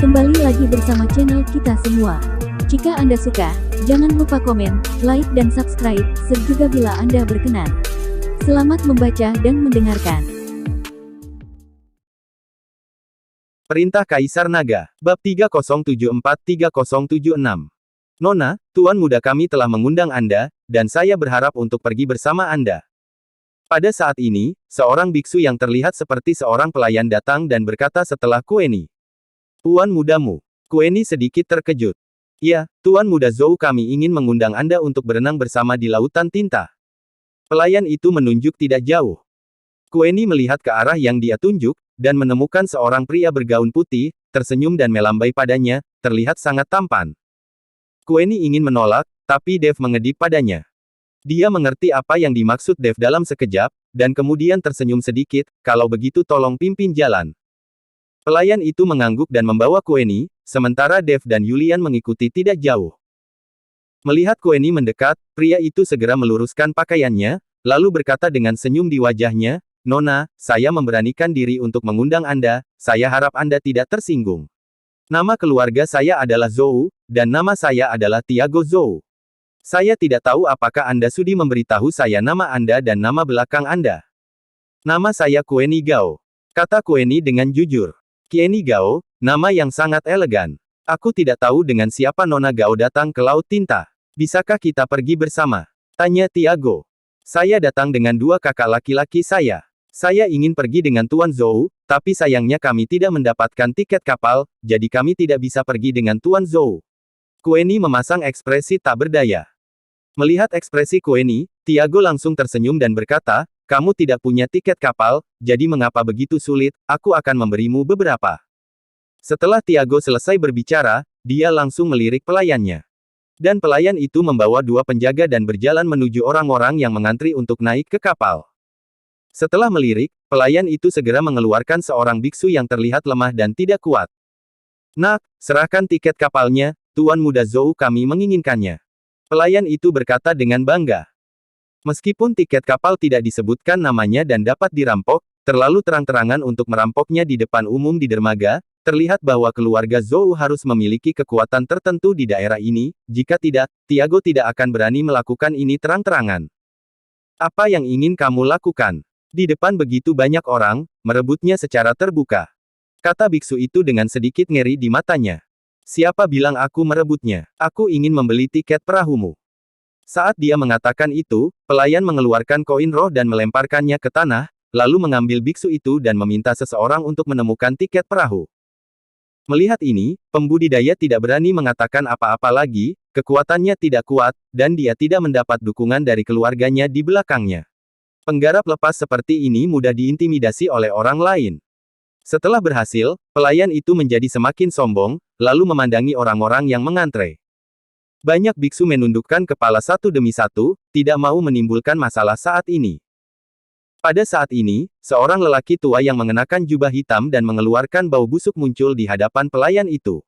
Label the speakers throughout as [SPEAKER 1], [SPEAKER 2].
[SPEAKER 1] Kembali lagi bersama channel kita semua. Jika Anda suka, jangan lupa komen, like dan subscribe, serta bila Anda berkenan. Selamat membaca dan mendengarkan.
[SPEAKER 2] Perintah Kaisar Naga, Bab 3074-3076. Nona, Tuan Muda kami telah mengundang Anda, dan saya berharap untuk pergi bersama Anda. Pada saat ini, seorang biksu yang terlihat seperti seorang pelayan datang dan berkata setelah Kueni. Tuan mudamu. Kueni sedikit terkejut. Ya, Tuan Muda Zhou kami ingin mengundang Anda untuk berenang bersama di lautan tinta. Pelayan itu menunjuk tidak jauh. Kueni melihat ke arah yang dia tunjuk, dan menemukan seorang pria bergaun putih, tersenyum dan melambai padanya, terlihat sangat tampan. Kueni ingin menolak, tapi Dev mengedip padanya. Dia mengerti apa yang dimaksud Dev dalam sekejap, dan kemudian tersenyum sedikit, kalau begitu tolong pimpin jalan. Pelayan itu mengangguk dan membawa Kueni, sementara Dev dan Yulian mengikuti tidak jauh. Melihat Kueni mendekat, pria itu segera meluruskan pakaiannya, lalu berkata dengan senyum di wajahnya, Nona, saya memberanikan diri untuk mengundang Anda, saya harap Anda tidak tersinggung. Nama keluarga saya adalah Zhou, dan nama saya adalah Tiago Zhou. Saya tidak tahu apakah Anda sudi memberitahu saya nama Anda dan nama belakang Anda. Nama saya Kueni Gao. Kata Kueni dengan jujur. Kueni Gao, nama yang sangat elegan. Aku tidak tahu dengan siapa Nona Gao datang ke Laut Tinta. Bisakah kita pergi bersama? Tanya Tiago. Saya datang dengan dua kakak laki-laki saya. Saya ingin pergi dengan Tuan Zhou, tapi sayangnya kami tidak mendapatkan tiket kapal, jadi kami tidak bisa pergi dengan Tuan Zhou. Kueni memasang ekspresi tak berdaya. Melihat ekspresi Kueni, Tiago langsung tersenyum dan berkata, kamu tidak punya tiket kapal, jadi mengapa begitu sulit, aku akan memberimu beberapa. Setelah Tiago selesai berbicara, dia langsung melirik pelayannya. Dan pelayan itu membawa dua penjaga dan berjalan menuju orang-orang yang mengantri untuk naik ke kapal. Setelah melirik, pelayan itu segera mengeluarkan seorang biksu yang terlihat lemah dan tidak kuat. Nak, serahkan tiket kapalnya, Tuan Muda Zhou kami menginginkannya. Pelayan itu berkata dengan bangga. Meskipun tiket kapal tidak disebutkan namanya dan dapat dirampok, terlalu terang-terangan untuk merampoknya di depan umum di dermaga, terlihat bahwa keluarga Zhou harus memiliki kekuatan tertentu di daerah ini, jika tidak, Tiago tidak akan berani melakukan ini terang-terangan. Apa yang ingin kamu lakukan? Di depan begitu banyak orang, merebutnya secara terbuka. Kata biksu itu dengan sedikit ngeri di matanya. Siapa bilang aku merebutnya? Aku ingin membeli tiket perahumu. Saat dia mengatakan itu, pelayan mengeluarkan koin roh dan melemparkannya ke tanah, lalu mengambil biksu itu dan meminta seseorang untuk menemukan tiket perahu. Melihat ini, pembudidaya tidak berani mengatakan apa-apa lagi, kekuatannya tidak kuat, dan dia tidak mendapat dukungan dari keluarganya di belakangnya. Penggarap lepas seperti ini mudah diintimidasi oleh orang lain. Setelah berhasil, pelayan itu menjadi semakin sombong, lalu memandangi orang-orang yang mengantre. Banyak biksu menundukkan kepala satu demi satu, tidak mau menimbulkan masalah saat ini. Pada saat ini, seorang lelaki tua yang mengenakan jubah hitam dan mengeluarkan bau busuk muncul di hadapan pelayan itu.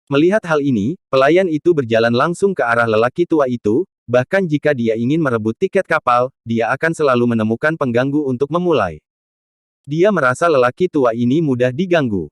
[SPEAKER 2] Melihat hal ini, pelayan itu berjalan langsung ke arah lelaki tua itu, bahkan jika dia ingin merebut tiket kapal, dia akan selalu menemukan pengganggu untuk memulai. Dia merasa lelaki tua ini mudah diganggu.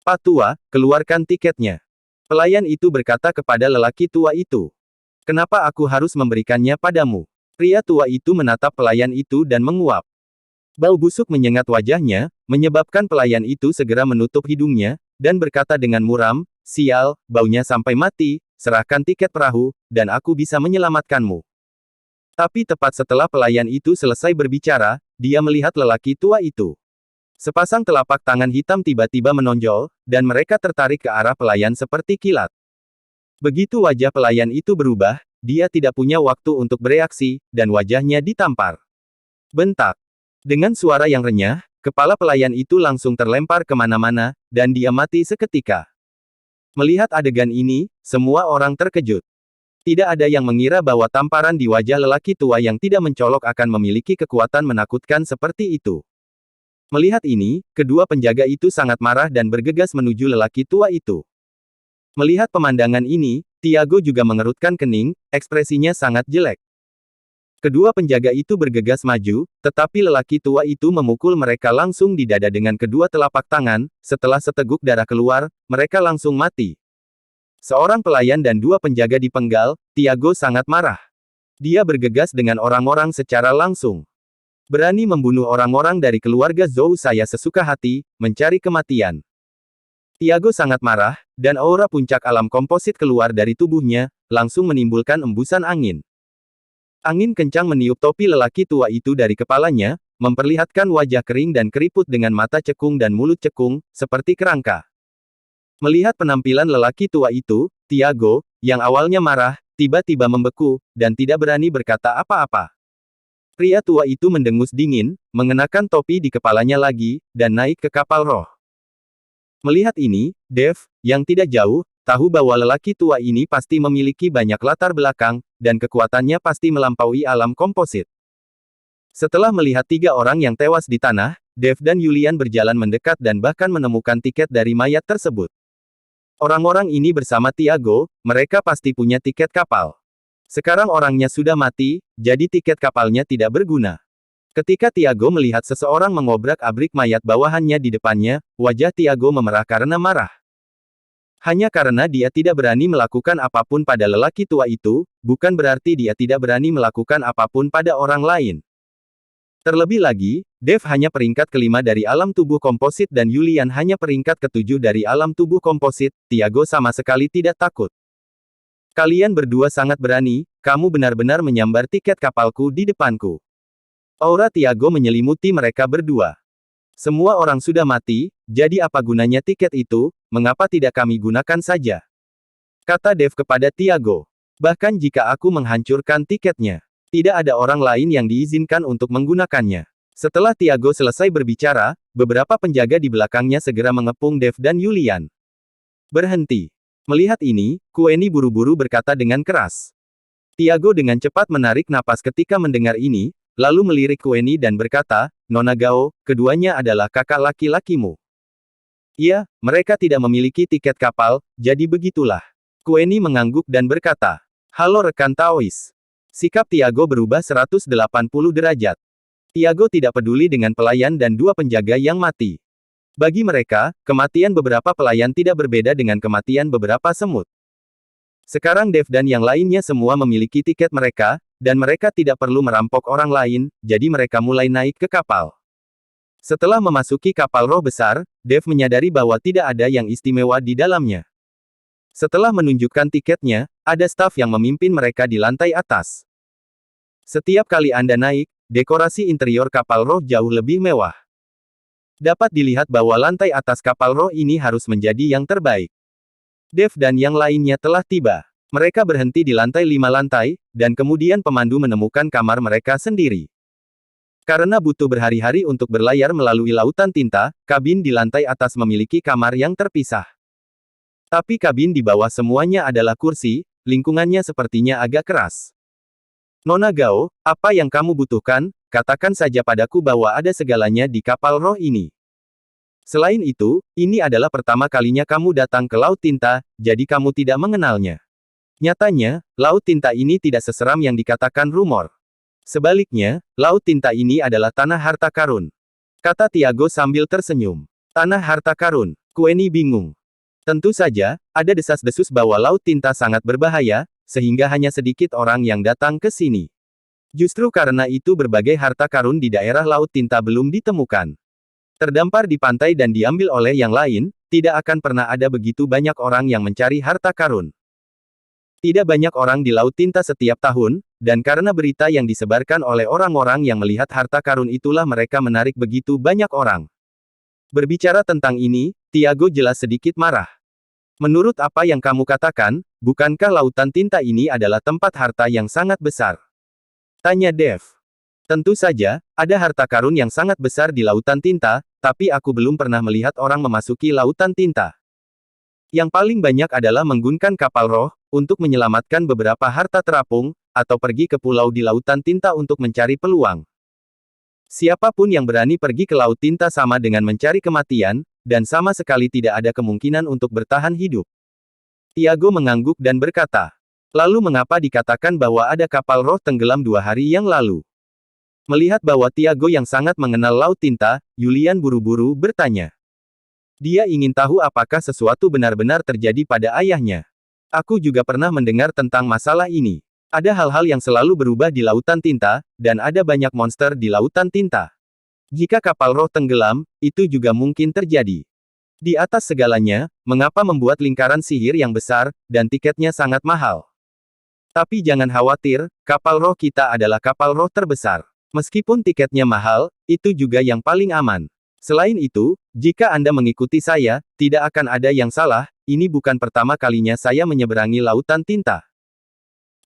[SPEAKER 2] Pak tua, keluarkan tiketnya. Pelayan itu berkata kepada lelaki tua itu. Kenapa aku harus memberikannya padamu? Pria tua itu menatap pelayan itu dan menguap. Bau busuk menyengat wajahnya, menyebabkan pelayan itu segera menutup hidungnya, dan berkata dengan muram, sial, baunya sampai mati, serahkan tiket perahu, dan aku bisa menyelamatkanmu. Tapi tepat setelah pelayan itu selesai berbicara, dia melihat lelaki tua itu. Sepasang telapak tangan hitam tiba-tiba menonjol, dan mereka tertarik ke arah pelayan seperti kilat. Begitu wajah pelayan itu berubah, dia tidak punya waktu untuk bereaksi, dan wajahnya ditampar. Bentak. Dengan suara yang renyah, kepala pelayan itu langsung terlempar kemana-mana, dan dia mati seketika. Melihat adegan ini, semua orang terkejut. Tidak ada yang mengira bahwa tamparan di wajah lelaki tua yang tidak mencolok akan memiliki kekuatan menakutkan seperti itu. Melihat ini, kedua penjaga itu sangat marah dan bergegas menuju lelaki tua itu. Melihat pemandangan ini, Tiago juga mengerutkan kening, ekspresinya sangat jelek. Kedua penjaga itu bergegas maju, tetapi lelaki tua itu memukul mereka langsung di dada dengan kedua telapak tangan. Setelah seteguk darah keluar, mereka langsung mati. Seorang pelayan dan dua penjaga dipenggal. Tiago sangat marah. Dia bergegas dengan orang-orang secara langsung. Berani membunuh orang-orang dari keluarga Zhou, saya sesuka hati, mencari kematian. Tiago sangat marah, dan aura puncak alam komposit keluar dari tubuhnya, langsung menimbulkan embusan angin. Angin kencang meniup topi lelaki tua itu dari kepalanya, memperlihatkan wajah kering dan keriput dengan mata cekung dan mulut cekung, seperti kerangka. Melihat penampilan lelaki tua itu, Tiago, yang awalnya marah, tiba-tiba membeku, dan tidak berani berkata apa-apa. Pria tua itu mendengus dingin, mengenakan topi di kepalanya lagi, dan naik ke kapal roh. Melihat ini, Dev, yang tidak jauh, tahu bahwa lelaki tua ini pasti memiliki banyak latar belakang, dan kekuatannya pasti melampaui alam komposit. Setelah melihat 3 orang yang tewas di tanah, Dev dan Yulian berjalan mendekat dan bahkan menemukan tiket dari mayat tersebut. Orang-orang ini bersama Tiago, mereka pasti punya tiket kapal. Sekarang orangnya sudah mati, jadi tiket kapalnya tidak berguna. Ketika Tiago melihat seseorang mengobrak-abrik mayat bawahannya di depannya, wajah Tiago memerah karena marah. Hanya karena dia tidak berani melakukan apapun pada lelaki tua itu, bukan berarti dia tidak berani melakukan apapun pada orang lain. Terlebih lagi, Dev hanya peringkat kelima dari alam tubuh komposit dan Yulian hanya peringkat ke-7 dari alam tubuh komposit. Tiago sama sekali tidak takut. Kalian berdua sangat berani, kamu benar-benar menyambar tiket kapalku di depanku. Aura Tiago menyelimuti mereka berdua. Semua orang sudah mati, jadi apa gunanya tiket itu, mengapa tidak kami gunakan saja? Kata Dev kepada Tiago. Bahkan jika aku menghancurkan tiketnya, tidak ada orang lain yang diizinkan untuk menggunakannya. Setelah Tiago selesai berbicara, beberapa penjaga di belakangnya segera mengepung Dev dan Yulian. Berhenti. Melihat ini, Kueni buru-buru berkata dengan keras. Tiago dengan cepat menarik napas ketika mendengar ini, lalu melirik Kueni dan berkata, Nona Gao, keduanya adalah kakak laki-lakimu. Iya, mereka tidak memiliki tiket kapal, jadi begitulah. Kueni mengangguk dan berkata, halo rekan Taois. Sikap Tiago berubah 180 derajat. Tiago tidak peduli dengan pelayan dan 2 penjaga yang mati. Bagi mereka, kematian beberapa pelayan tidak berbeda dengan kematian beberapa semut. Sekarang Dev dan yang lainnya semua memiliki tiket mereka, dan mereka tidak perlu merampok orang lain, jadi mereka mulai naik ke kapal. Setelah memasuki kapal roh besar, Dev menyadari bahwa tidak ada yang istimewa di dalamnya. Setelah menunjukkan tiketnya, ada staf yang memimpin mereka di lantai atas. Setiap kali Anda naik, dekorasi interior kapal roh jauh lebih mewah. Dapat dilihat bahwa lantai atas kapal roh ini harus menjadi yang terbaik. Dev dan yang lainnya telah tiba. Mereka berhenti di lantai 5 lantai, dan kemudian pemandu menemukan kamar mereka sendiri. Karena butuh berhari-hari untuk berlayar melalui lautan tinta, kabin di lantai atas memiliki kamar yang terpisah. Tapi kabin di bawah semuanya adalah kursi, lingkungannya sepertinya agak keras. Nona Gao, apa yang kamu butuhkan, katakan saja padaku bahwa ada segalanya di kapal roh ini. Selain itu, ini adalah pertama kalinya kamu datang ke Laut Tinta, jadi kamu tidak mengenalnya. Nyatanya, Laut Tinta ini tidak seseram yang dikatakan rumor. Sebaliknya, Laut Tinta ini adalah tanah harta karun. Kata Tiago sambil tersenyum. Tanah harta karun. Kueni bingung. Tentu saja, ada desas-desus bahwa Laut Tinta sangat berbahaya, sehingga hanya sedikit orang yang datang ke sini. Justru karena itu berbagai harta karun di daerah Laut Tinta belum ditemukan. Terdampar di pantai dan diambil oleh yang lain, tidak akan pernah ada begitu banyak orang yang mencari harta karun. Tidak banyak orang di Laut Tinta setiap tahun, dan karena berita yang disebarkan oleh orang-orang yang melihat harta karun itulah mereka menarik begitu banyak orang. Berbicara tentang ini, Tiago jelas sedikit marah. Menurut apa yang kamu katakan, bukankah lautan tinta ini adalah tempat harta yang sangat besar? Tanya Dev. Tentu saja, ada harta karun yang sangat besar di lautan tinta, tapi aku belum pernah melihat orang memasuki lautan tinta. Yang paling banyak adalah menggunakan kapal roh, untuk menyelamatkan beberapa harta terapung, atau pergi ke pulau di lautan tinta untuk mencari peluang. Siapapun yang berani pergi ke laut tinta sama dengan mencari kematian, dan sama sekali tidak ada kemungkinan untuk bertahan hidup. Tiago mengangguk dan berkata, Lalu mengapa dikatakan bahwa ada kapal roh tenggelam 2 hari yang lalu? Melihat bahwa Tiago yang sangat mengenal Laut Tinta, Yulian buru-buru bertanya. Dia ingin tahu apakah sesuatu benar-benar terjadi pada ayahnya. Aku juga pernah mendengar tentang masalah ini. Ada hal-hal yang selalu berubah di Lautan Tinta, dan ada banyak monster di Lautan Tinta. Jika kapal roh tenggelam, itu juga mungkin terjadi. Di atas segalanya, mengapa membuat lingkaran sihir yang besar, dan tiketnya sangat mahal? Tapi jangan khawatir, kapal roh kita adalah kapal roh terbesar. Meskipun tiketnya mahal, itu juga yang paling aman. Selain itu, jika Anda mengikuti saya, tidak akan ada yang salah, ini bukan pertama kalinya saya menyeberangi Lautan Tinta.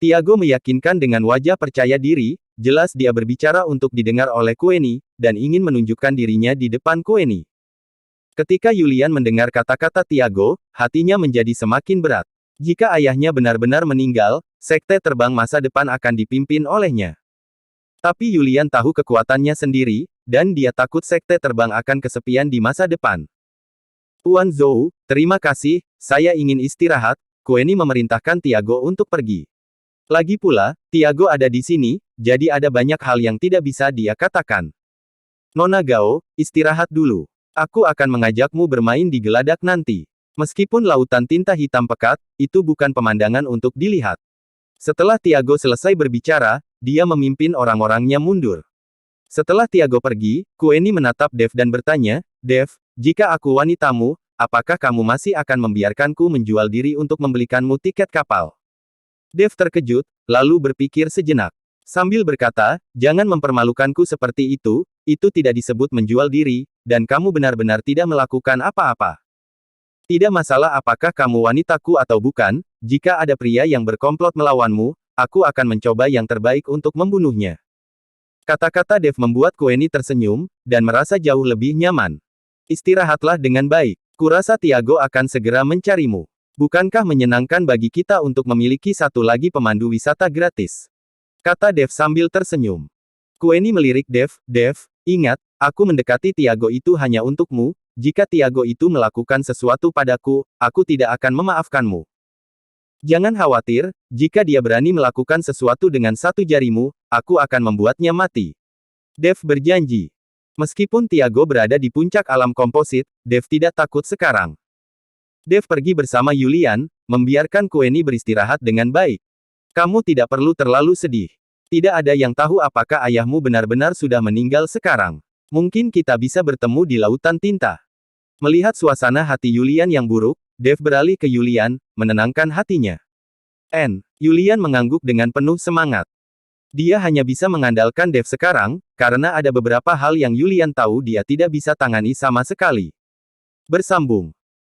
[SPEAKER 2] Tiago meyakinkan dengan wajah percaya diri, jelas dia berbicara untuk didengar oleh Queenie, dan ingin menunjukkan dirinya di depan Queenie. Ketika Yulian mendengar kata-kata Tiago, hatinya menjadi semakin berat. Jika ayahnya benar-benar meninggal, sekte terbang masa depan akan dipimpin olehnya. Tapi Yulian tahu kekuatannya sendiri, dan dia takut sekte terbang akan kesepian di masa depan. Tuan Zhou, terima kasih, saya ingin istirahat, Queenie memerintahkan Tiago untuk pergi. Lagi pula, Tiago ada di sini, jadi ada banyak hal yang tidak bisa dia katakan. Nona Gao, istirahat dulu. Aku akan mengajakmu bermain di geladak nanti. Meskipun Lautan Tinta hitam pekat, itu bukan pemandangan untuk dilihat. Setelah Tiago selesai berbicara, dia memimpin orang-orangnya mundur. Setelah Tiago pergi, Queenie menatap Dev dan bertanya, Dev, jika aku wanitamu, apakah kamu masih akan membiarkanku menjual diri untuk membelikanmu tiket kapal? Dev terkejut, lalu berpikir sejenak. Sambil berkata, jangan mempermalukanku seperti itu tidak disebut menjual diri, dan kamu benar-benar tidak melakukan apa-apa. Tidak masalah apakah kamu wanitaku atau bukan, jika ada pria yang berkomplot melawanmu, aku akan mencoba yang terbaik untuk membunuhnya. Kata-kata Dev membuat Queenie tersenyum, dan merasa jauh lebih nyaman. Istirahatlah dengan baik. Kurasa Tiago akan segera mencarimu. Bukankah menyenangkan bagi kita untuk memiliki satu lagi pemandu wisata gratis? Kata Dev sambil tersenyum. Queenie melirik Dev, ingat, aku mendekati Tiago itu hanya untukmu. Jika Tiago itu melakukan sesuatu padaku, aku tidak akan memaafkanmu. Jangan khawatir, jika dia berani melakukan sesuatu dengan satu jarimu, aku akan membuatnya mati. Dev berjanji. Meskipun Tiago berada di puncak alam komposit, Dev tidak takut sekarang. Dev pergi bersama Yulian, membiarkan Queenie beristirahat dengan baik. Kamu tidak perlu terlalu sedih. Tidak ada yang tahu apakah ayahmu benar-benar sudah meninggal sekarang. Mungkin kita bisa bertemu di Lautan Tinta. Melihat suasana hati Yulian yang buruk, Dev beralih ke Yulian, menenangkan hatinya. Yulian mengangguk dengan penuh semangat. Dia hanya bisa mengandalkan Dev sekarang, karena ada beberapa hal yang Yulian tahu dia tidak bisa tangani sama sekali. Bersambung.